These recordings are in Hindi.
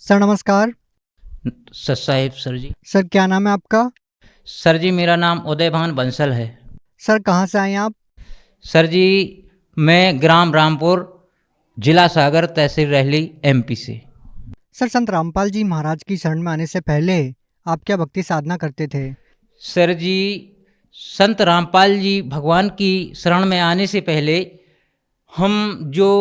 सर नमस्कार। सर साहिब सर जी। सर क्या नाम है आपका? सर जी मेरा नाम उदयभान बंसल है। सर कहाँ से आए हैं आप? सर जी मैं ग्राम रामपुर, जिला सागर, तहसील रहली, एमपी से। सर संत रामपाल जी महाराज की शरण में आने से पहले आप क्या भक्ति साधना करते थे? सर जी संत रामपाल जी भगवान की शरण में आने से पहले हम जो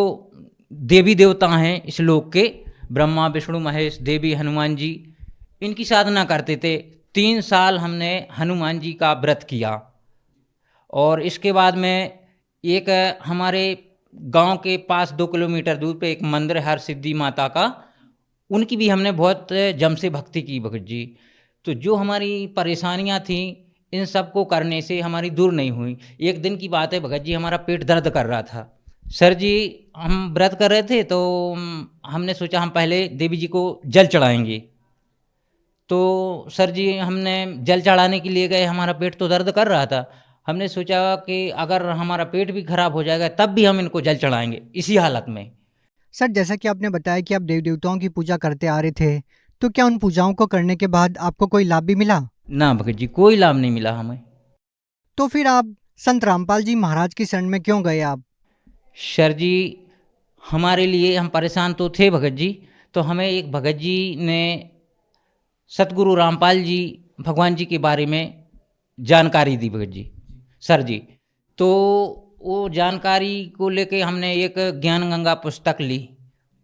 देवी देवता हैं इस लोक के, ब्रह्मा विष्णु महेश, देवी हनुमान जी, इनकी साधना करते थे। 3 साल हमने हनुमान जी का व्रत किया। और इसके बाद में एक हमारे गांव के पास 2 किलोमीटर दूर पे एक मंदिर है हर सिद्धि माता का, उनकी भी हमने बहुत जम से भक्ति की भगत जी। तो जो हमारी परेशानियां थी इन सब को करने से हमारी दूर नहीं हुई। एक दिन की बात है भगत जी, हमारा पेट दर्द कर रहा था। सर जी हम व्रत कर रहे थे तो हमने सोचा हम पहले देवी जी को जल चढ़ाएंगे। तो सर जी हमने जल चढ़ाने के लिए गए, हमारा पेट तो दर्द कर रहा था। हमने सोचा कि अगर हमारा पेट भी खराब हो जाएगा तब भी हम इनको जल चढ़ाएंगे इसी हालत में। सर जैसा कि आपने बताया कि आप देवी देवताओं की पूजा करते आ रहे थे, तो क्या उन पूजाओं को करने के बाद आपको कोई लाभ भी मिला? ना भगत जी, कोई लाभ नहीं मिला हमें। तो फिर आप संत रामपाल जी महाराज की शरण में क्यों गए आप? सर जी हमारे लिए, हम परेशान तो थे भगत जी, तो हमें एक भगत जी ने सतगुरु रामपाल जी भगवान जी के बारे में जानकारी दी भगत जी, सर जी। तो वो जानकारी को लेके हमने एक ज्ञान गंगा पुस्तक ली।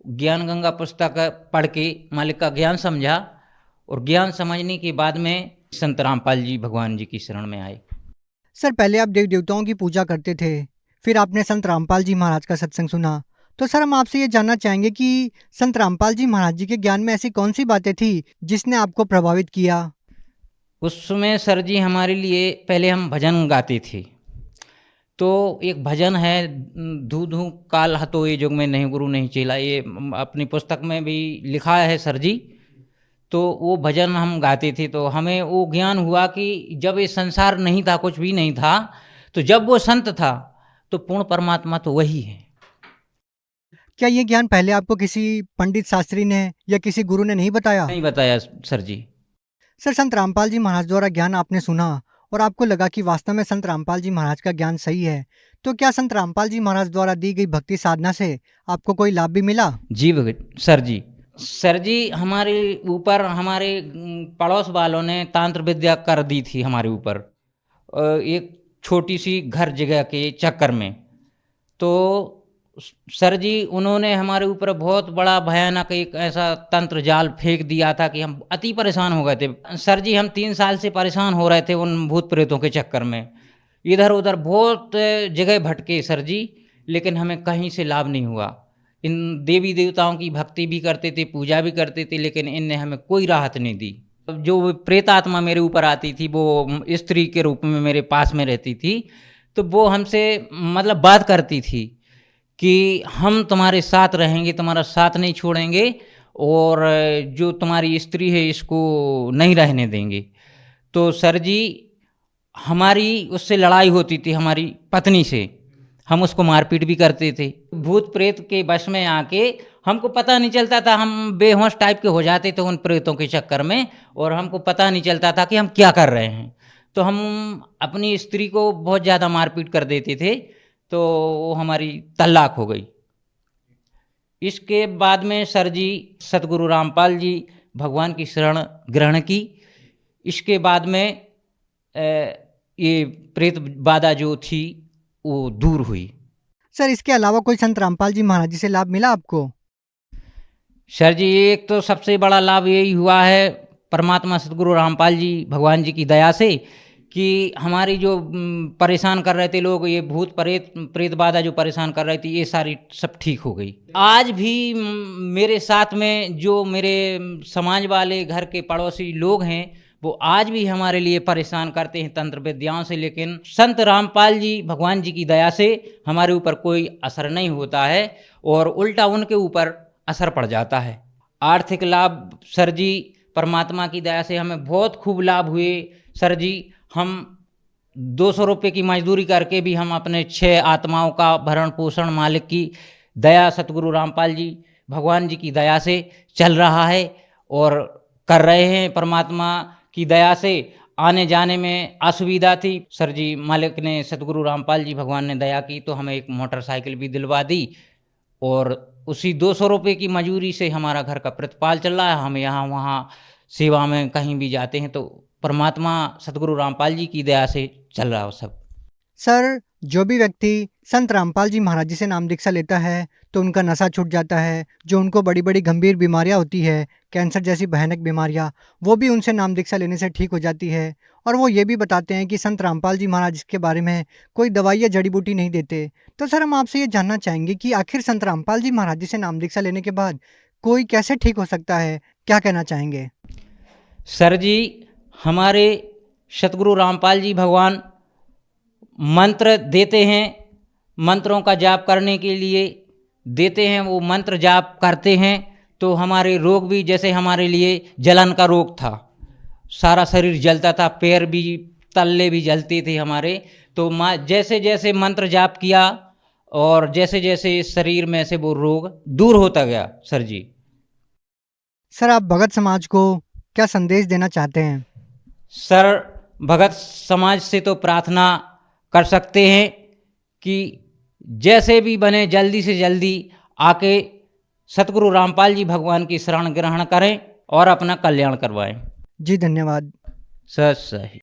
ज्ञान गंगा पुस्तक पढ़ के मालिक का ज्ञान समझा, और ज्ञान समझने के बाद में संत रामपाल जी भगवान जी की शरण में आए। सर पहले आप देवी देवताओं की पूजा करते थे, फिर आपने संत रामपाल जी महाराज का सत्संग सुना। तो सर हम आपसे ये जानना चाहेंगे कि संत रामपाल जी महाराज जी के ज्ञान में ऐसी कौन सी बातें थी जिसने आपको प्रभावित किया? उसमें सर जी हमारे लिए, पहले हम भजन गाते थे। तो एक भजन है, धू धू काल हतो ये जुग में नहीं गुरु नहीं चेला, ये अपनी पुस्तक में भी लिखा है सर जी। तो वो भजन हम गाते थे तो हमें वो ज्ञान हुआ कि जब ये संसार नहीं था, कुछ भी नहीं था, तो जब वो संत था तो पूर्ण परमात्मा तो वही है। क्या ये ज्ञान पहले आपको किसी पंडित शास्त्री ने या किसी गुरु ने नहीं बताया? नहीं बताया सर जी। सर संत रामपाल जी महाराज द्वारा ज्ञान आपने सुना और आपको लगा कि वास्तव में संत रामपाल जी महाराज का ज्ञान सही है, तो क्या संत रामपाल जी महाराज द्वारा दी गई भक्ति साधना से आपको कोई लाभ भी मिला? जी भगत सर जी। सर जी हमारे ऊपर, हमारे पड़ोस वालों ने तांत्र विद्या कर दी थी हमारे ऊपर, एक छोटी सी घर जगह के चक्कर में। तो सर जी उन्होंने हमारे ऊपर बहुत बड़ा भयानक एक ऐसा तंत्र जाल फेंक दिया था कि हम अति परेशान हो गए थे। सर जी हम 3 साल से परेशान हो रहे थे उन भूत प्रेतों के चक्कर में। इधर उधर बहुत जगह भटके सर जी, लेकिन हमें कहीं से लाभ नहीं हुआ। इन देवी देवताओं की भक्ति भी करते थे, पूजा भी करते थे, लेकिन इनने हमें कोई राहत नहीं दी। जो प्रेत आत्मा मेरे ऊपर आती थी वो स्त्री के रूप में मेरे पास में रहती थी। तो वो हमसे मतलब बात करती थी कि हम तुम्हारे साथ रहेंगे, तुम्हारा साथ नहीं छोड़ेंगे, और जो तुम्हारी स्त्री है इसको नहीं रहने देंगे। तो सर जी हमारी उससे लड़ाई होती थी, हमारी पत्नी से, हम उसको मारपीट भी करते थे। भूत प्रेत के वश में आके हमको पता नहीं चलता था, हम बेहोश टाइप के हो जाते थे उन प्रेतों के चक्कर में, और हमको पता नहीं चलता था कि हम क्या कर रहे हैं। तो हम अपनी स्त्री को बहुत ज़्यादा मारपीट कर देते थे, तो वो हमारी तलाक हो गई। इसके बाद में सर जी सतगुरु रामपाल जी भगवान की शरण ग्रहण की। इसके बाद में ये प्रेत बाधा जो थी वो दूर हुई। सर इसके अलावा कोई संत रामपाल जी महाराज जी से लाभ मिला आपको? सर जी एक तो सबसे बड़ा लाभ यही हुआ है परमात्मा सतगुरु रामपाल जी भगवान जी की दया से, कि हमारी जो परेशान कर रहे थे लोग, ये भूत प्रेत प्रेत बाधा जो परेशान कर रही थी, ये सारी सब ठीक हो गई। आज भी मेरे साथ में जो मेरे समाज वाले घर के पड़ोसी लोग हैं वो आज भी हमारे लिए परेशान करते हैं तंत्र विद्याओं से, लेकिन संत रामपाल जी भगवान जी की दया से हमारे ऊपर कोई असर नहीं होता है, और उल्टा उनके ऊपर असर पड़ जाता है। आर्थिक लाभ सर जी परमात्मा की दया से हमें बहुत खूब लाभ हुए सर जी। हम 200 रुपये की मजदूरी करके भी हम अपने 6 आत्माओं का भरण पोषण मालिक की दया सतगुरु रामपाल जी भगवान जी की दया से चल रहा है और कर रहे हैं। परमात्मा की दया से आने जाने में असुविधा थी, सर जी मालिक ने, सतगुरु रामपाल जी भगवान ने दया की तो हमें एक मोटरसाइकिल भी दिलवा दी और उसी 200 रुपये की मजूरी से हमारा घर का प्रतिपाल चल रहा है। हम यहाँ वहाँ सेवा में कहीं भी जाते हैं तो परमात्मा सतगुरु रामपाल जी की दया से चल रहा है सब। सर, जो भी व्यक्ति संत रामपाल जी महाराज जी से नाम दीक्षा लेता है तो उनका नशा छूट जाता है। जो उनको बड़ी बड़ी गंभीर बीमारियां होती है, कैंसर जैसी भयानक बीमारियां, वो भी उनसे नाम दीक्षा लेने से ठीक हो जाती है। और वो ये भी बताते हैं कि संत रामपाल जी महाराज के बारे में कोई दवाई या जड़ी बूटी नहीं देते। तो सर, हम आपसे ये जानना चाहेंगे कि आखिर संत रामपाल जी महाराज जी से नाम दीक्षा लेने के बाद कोई कैसे ठीक हो सकता है, क्या कहना चाहेंगे? सर जी, हमारे सतगुरु रामपाल जी भगवान मंत्र देते हैं, मंत्रों का जाप करने के लिए देते हैं। वो मंत्र जाप करते हैं तो हमारे रोग भी, जैसे हमारे लिए जलन का रोग था, सारा शरीर जलता था, पैर भी, तल्ले भी जलते थे हमारे, तो जैसे जैसे मंत्र जाप किया और जैसे जैसे शरीर में से वो रोग दूर होता गया। सर जी, सर, आप भगत समाज को क्या संदेश देना चाहते हैं? सर, भगत समाज से तो प्रार्थना कर सकते हैं कि जैसे भी बने जल्दी से जल्दी आके सतगुरु रामपाल जी भगवान की शरण ग्रहण करें और अपना कल्याण करवाएं। जी, धन्यवाद। सही।